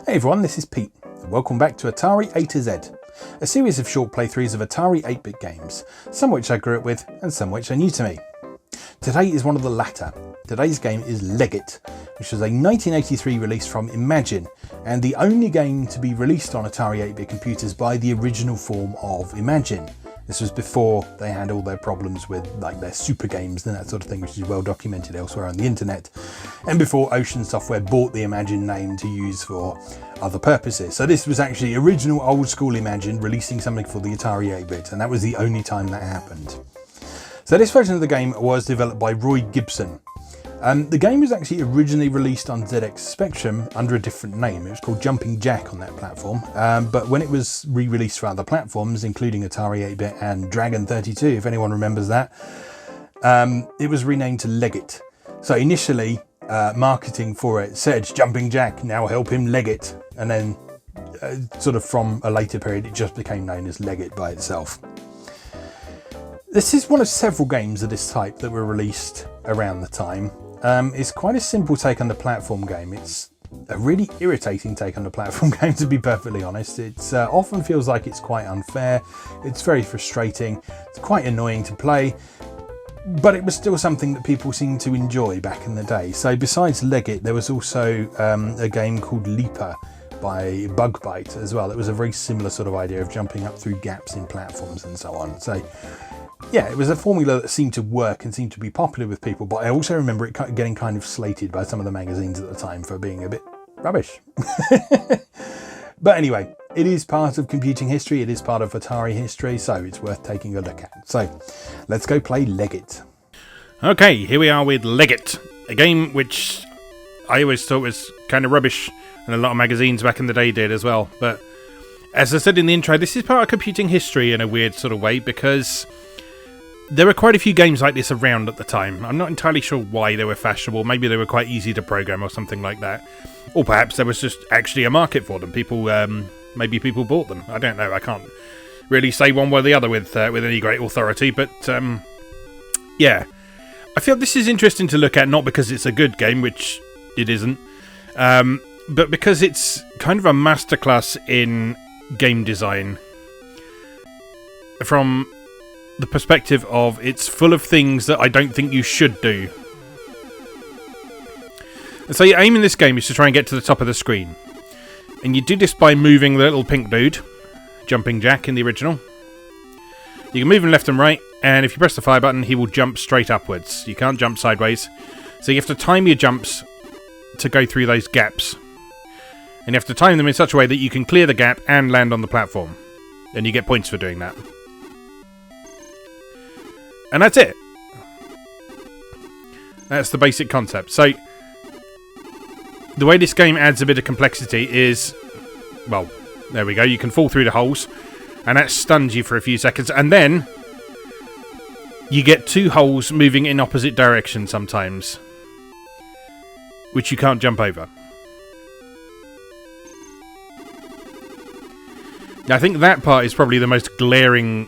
Hey everyone, this is Pete, and welcome back to Atari A to Z, a series of short playthroughs of Atari 8-bit games, some which I grew up with and some which are new to me. Today is one of the latter. Today's game is Leggit, which was a 1983 release from Imagine, and the only game to be released on Atari 8-bit computers by the original form of Imagine. This was before they had all their problems with like their super games and that sort of thing, which is well documented elsewhere on the internet, and before Ocean Software bought the Imagine name to use for other purposes. So this was actually original old school Imagine releasing something for the Atari 8-bit, and that was the only time that happened. So this version of the game was developed by Roy Gibson. The game was actually originally released on ZX Spectrum under a different name. It was called Jumping Jack on that platform, but when it was re-released for other platforms, including Atari 8-bit and Dragon 32, if anyone remembers that, it was renamed to Leggit. So initially, marketing for it said Jumping Jack, now help him Leggit, and then sort of from a later period it just became known as Leggit by itself. This is one of several games of this type that were released around the time. It's quite a simple take on the platform game. It's a really irritating take on the platform game, to be perfectly honest. It often feels like it's quite unfair. It's very frustrating. It's quite annoying to play, but it was still something that people seemed to enjoy back in the day. So besides Leggit, there was also a game called Leaper by Bug Bite as well. It was a very similar sort of idea of jumping up through gaps in platforms and so on. So yeah, it was a formula that seemed to work and seemed to be popular with people, but I also remember it getting kind of slated by some of the magazines at the time for being a bit rubbish. But anyway, it is part of computing history, it is part of Atari history, so it's worth taking a look at. So let's go play Leggit. Okay, here we are with Leggit, a game which I always thought was kind of rubbish, and a lot of magazines back in the day did as well. But as I said in the intro, this is part of computing history in a weird sort of way, because there were quite a few games like this around at the time. I'm not entirely sure why they were fashionable. Maybe they were quite easy to program or something like that. Or perhaps there was just actually a market for them. Maybe people bought them. I don't know. I can't really say one way or the other with any great authority. But yeah, I feel this is interesting to look at, not because it's a good game, which it isn't, but because it's kind of a masterclass in game design from the perspective of it's full of things that I don't think you should do. And so your aim in this game is to try and get to the top of the screen. And you do this by moving the little pink dude, Jumping Jack in the original. You can move him left and right, and if you press the fire button, he will jump straight upwards. You can't jump sideways. So you have to time your jumps to go through those gaps. And you have to time them in such a way that you can clear the gap and land on the platform. And you get points for doing that. And that's it. That's the basic concept. So, the way this game adds a bit of complexity is, well, there we go. You can fall through the holes, and that stuns you for a few seconds, and then you get two holes moving in opposite directions sometimes, which you can't jump over. Now, I think that part is probably the most glaring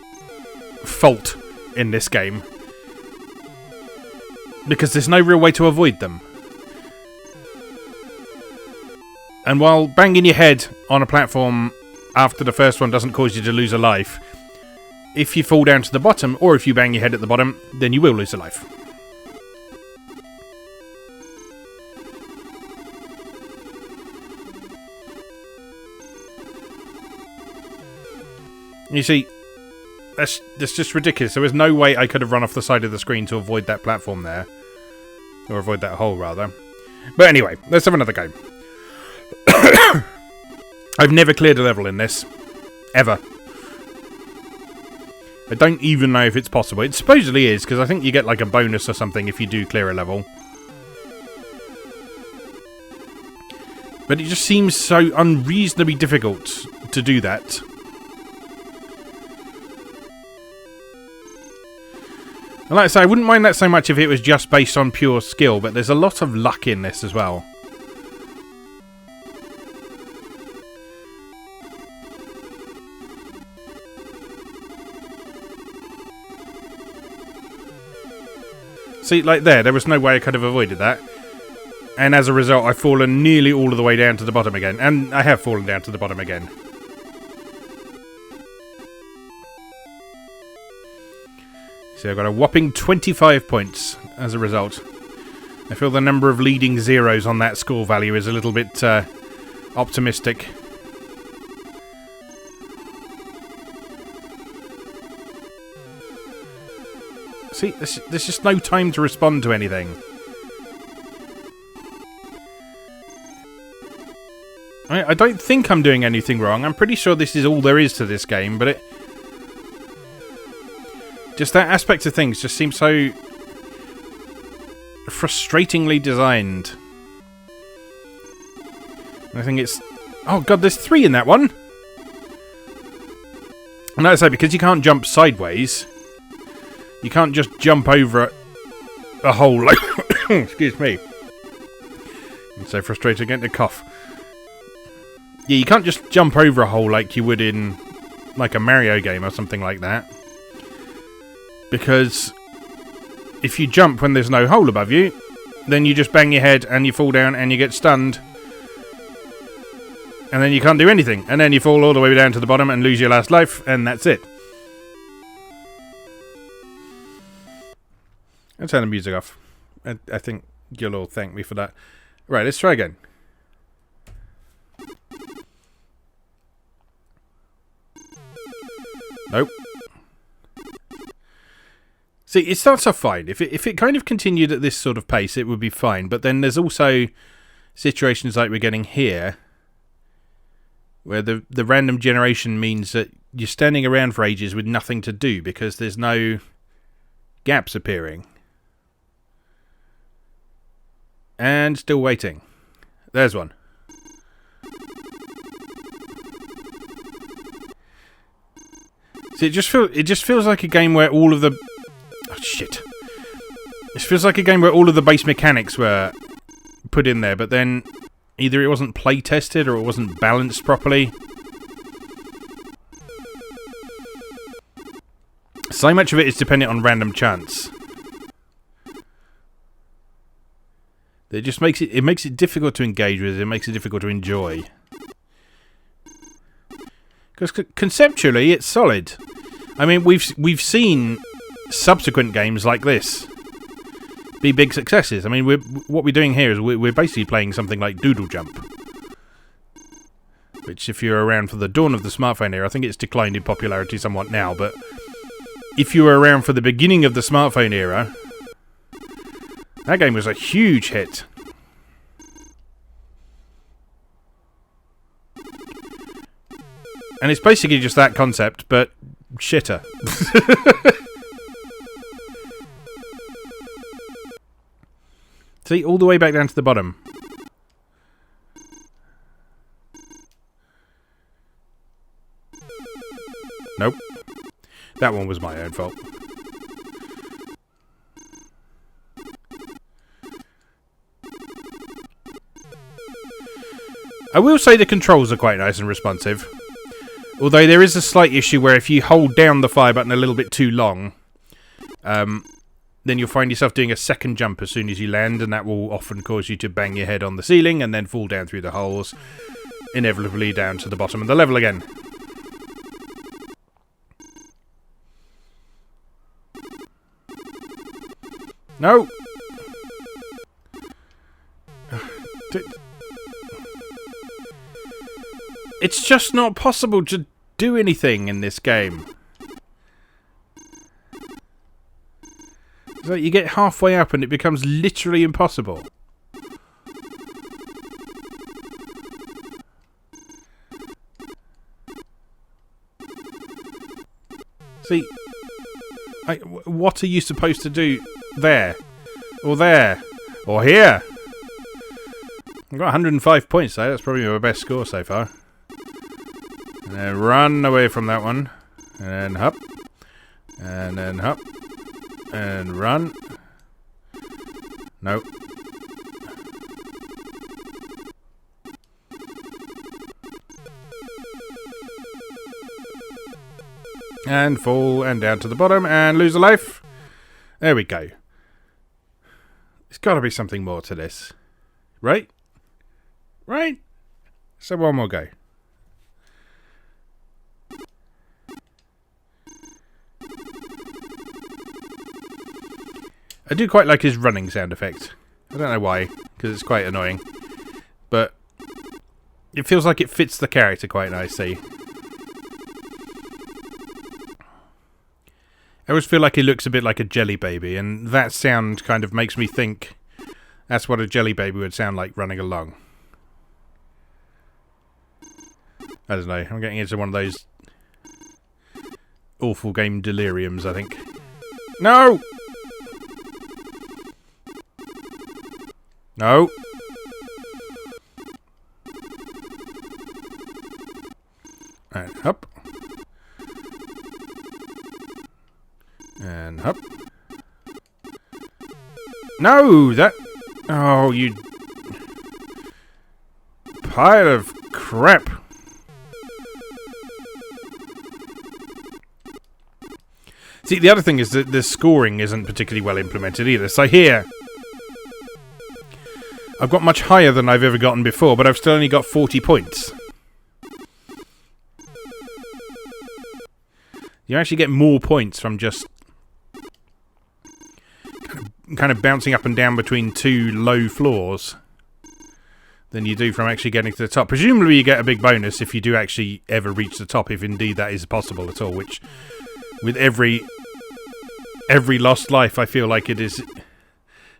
fault in this game, because there's no real way to avoid them. And while banging your head on a platform after the first one doesn't cause you to lose a life, if you fall down to the bottom, or if you bang your head at the bottom, then you will lose a life. You see, that's just ridiculous. There was no way I could have run off the side of the screen to avoid that platform there. Or avoid that hole, rather. But anyway, let's have another go. I've never cleared a level in this. Ever. I don't even know if it's possible. It supposedly is, because I think you get like a bonus or something if you do clear a level. But it just seems so unreasonably difficult to do that. And like I say, I wouldn't mind that so much if it was just based on pure skill, but there's a lot of luck in this as well. See, like there was no way I could have avoided that. And as a result, I've fallen nearly all of the way down to the bottom again. And I have fallen down to the bottom again. So I've got a whopping 25 points as a result. I feel the number of leading zeros on that score value is a little bit optimistic. See, there's just no time to respond to anything. I don't think I'm doing anything wrong. I'm pretty sure this is all there is to this game, but it... Just that aspect of things just seems so... frustratingly designed. I think it's... Oh god, there's 3 in that one! And that's like, because you can't jump sideways... You can't just jump over a hole like... Excuse me. I'm so frustrated getting a cough. Yeah, you can't just jump over a hole like you would in like a Mario game or something like that. Because if you jump when there's no hole above you, then you just bang your head and you fall down and you get stunned. And then you can't do anything. And then you fall all the way down to the bottom and lose your last life, and that's it. I'll turn the music off. I think you'll all thank me for that. Right, let's try again. Nope. See, it starts off fine. If it kind of continued at this sort of pace, it would be fine. But then there's also situations like we're getting here, where the random generation means that you're standing around for ages with nothing to do because there's no gaps appearing. And still waiting. There's one. See, it just feels like a game where all of the... Oh, shit. It feels like a game where all of the base mechanics were put in there, but then either it wasn't play tested or it wasn't balanced properly. So much of it is dependent on random chance. It just makes it difficult to engage with. It makes it difficult to enjoy. Because conceptually, it's solid. I mean, we've seen subsequent games like this be big successes. I mean, what we're doing here is we're basically playing something like Doodle Jump, which, if you're around for the dawn of the smartphone era, I think it's declined in popularity somewhat now. But if you were around for the beginning of the smartphone era, that game was a huge hit. And it's basically just that concept, but shitter. See, all the way back down to the bottom. Nope. That one was my own fault. I will say the controls are quite nice and responsive. Although there is a slight issue where if you hold down the fire button a little bit too long, then you'll find yourself doing a second jump as soon as you land, and that will often cause you to bang your head on the ceiling and then fall down through the holes, inevitably down to the bottom of the level again. No! It's just not possible to do anything in this game. It's like you get halfway up and it becomes literally impossible. See, what are you supposed to do there? Or there? Or here? I've got 105 points though, that's probably my best score so far. And then run away from that one. And then hop. And then hop. And run. Nope. And fall and down to the bottom and lose a life. There we go. There's got to be something more to this. Right? Right? So one more go. I do quite like his running sound effect. I don't know why, because it's quite annoying. But it feels like it fits the character quite nicely. I always feel like he looks a bit like a jelly baby, and that sound kind of makes me think that's what a jelly baby would sound like running along. I don't know, I'm getting into one of those awful game deliriums, I think. No! No! Alright, up. And up. No! That... Oh, you... pile of crap. See, the other thing is that the scoring isn't particularly well implemented either. So here... I've got much higher than I've ever gotten before, but I've still only got 40 points. You actually get more points from just kind of bouncing up and down between two low floors than you do from actually getting to the top. Presumably you get a big bonus if you do actually ever reach the top, if indeed that is possible at all, which with every lost life I feel like it is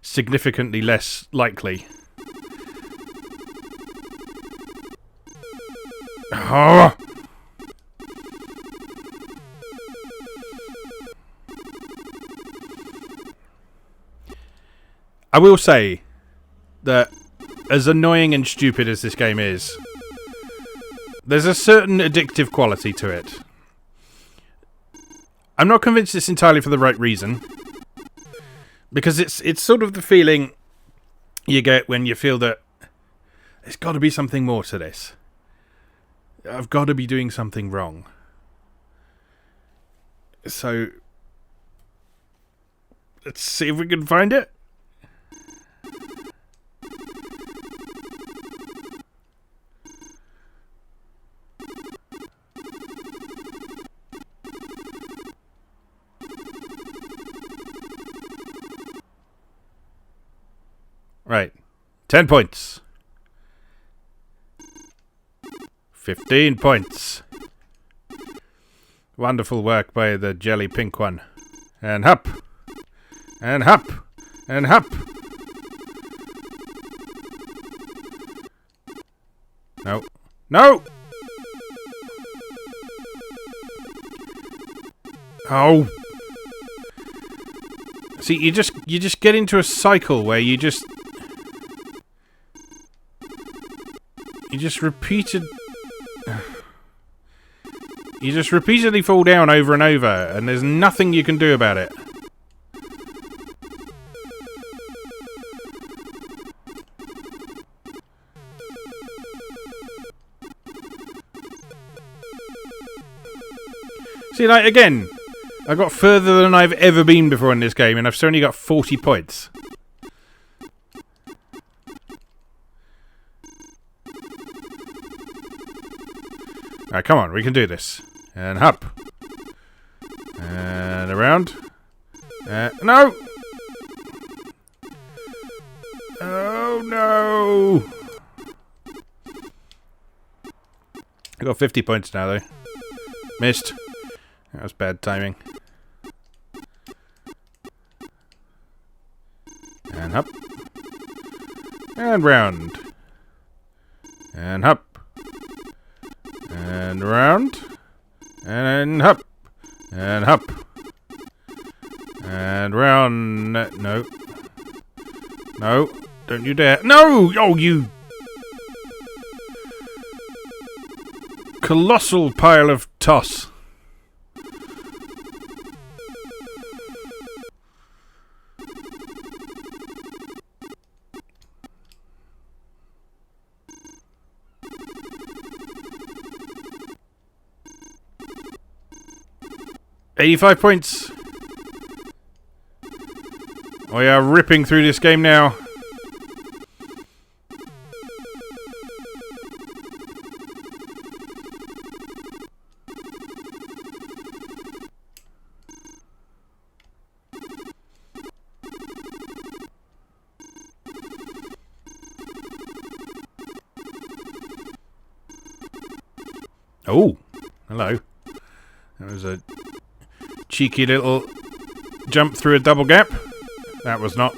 significantly less likely. Oh! I will say that as annoying and stupid as this game is, there's a certain addictive quality to it. I'm not convinced it's entirely for the right reason, because it's sort of the feeling you get when you feel that there's got to be something more to this. I've got to be doing something wrong. So, let's see if we can find it. Right. 10 points. 15 points. Wonderful work by the jelly pink one. And hop. And hop. And hop. No. No! Oh. See, you just get into a cycle where you just repeatedly fall down over and over, and there's nothing you can do about it. See, like, again, I got further than I've ever been before in this game, and I've still only got 40 points. Alright, come on, we can do this. And hop. And around. No! Oh, no! I got 50 points now, though. Missed. That was bad timing. And hop. And round. And hop. And round. And hop. And hop. And round. No. No. Don't you dare. No! Oh, you... colossal pile of toss. $85 points. We are ripping through this game now. Oh, hello. That was a cheeky little jump through a double gap. That was not.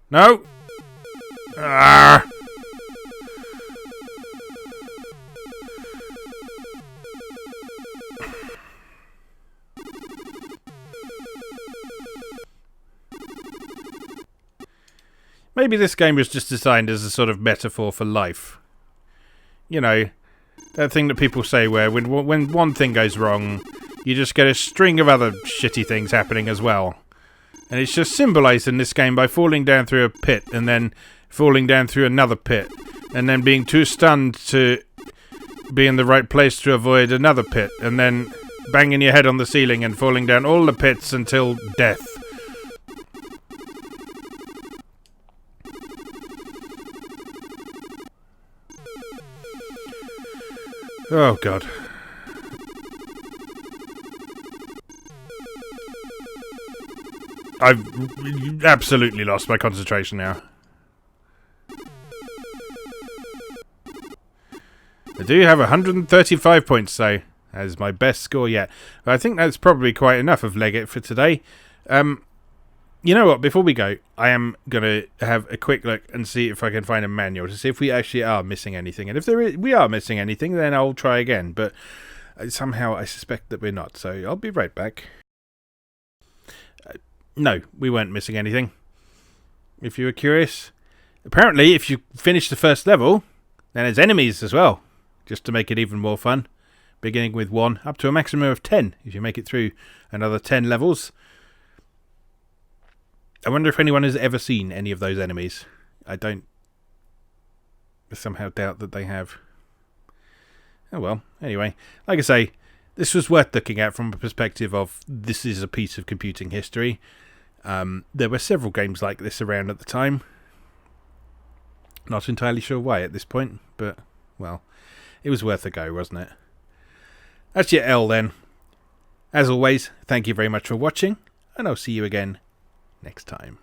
No! Ah! Maybe this game was just designed as a sort of metaphor for life. You know, that thing that people say where when one thing goes wrong, you just get a string of other shitty things happening as well. And it's just symbolised in this game by falling down through a pit and then falling down through another pit and then being too stunned to be in the right place to avoid another pit and then banging your head on the ceiling and falling down all the pits until death. Oh, God. I've absolutely lost my concentration now. I do have 135 points, though. That is my best score yet. But I think that's probably quite enough of Leggit for today. You know what? Before we go, I am going to have a quick look and see if I can find a manual to see if we actually are missing anything. And if we are missing anything, then I'll try again. But somehow I suspect that we're not. So I'll be right back. No, we weren't missing anything. If you were curious. Apparently, if you finish the first level, then there's enemies as well. Just to make it even more fun. Beginning with 1, up to a maximum of 10. If you make it through another 10 levels. I wonder if anyone has ever seen any of those enemies. I somehow doubt that they have. Oh well, anyway. Like I say, this was worth looking at from a perspective of this is a piece of computing history. There were several games like this around at the time. Not entirely sure why at this point, but, well, it was worth a go, wasn't it? That's your L then. As always, thank you very much for watching, and I'll see you again next time.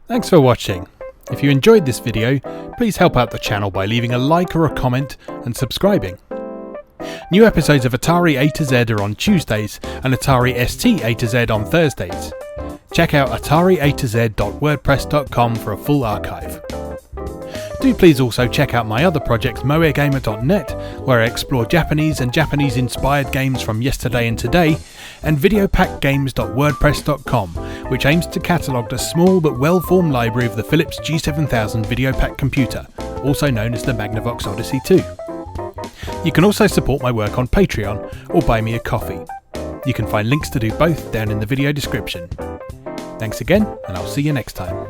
Thanks for watching. If you enjoyed this video, please help out the channel by leaving a like or a comment and subscribing. New episodes of Atari A to Z are on Tuesdays and Atari ST A to Z on Thursdays. Check out atariatoz.wordpress.com for a full archive. Do please also check out my other projects moegamer.net, where I explore Japanese and Japanese-inspired games from yesterday and today, and videopackgames.wordpress.com, which aims to catalogue a small but well-formed library of the Philips G7000 Videopack computer, also known as the Magnavox Odyssey 2. You can also support my work on Patreon or buy me a coffee. You can find links to do both down in the video description. Thanks again, and I'll see you next time.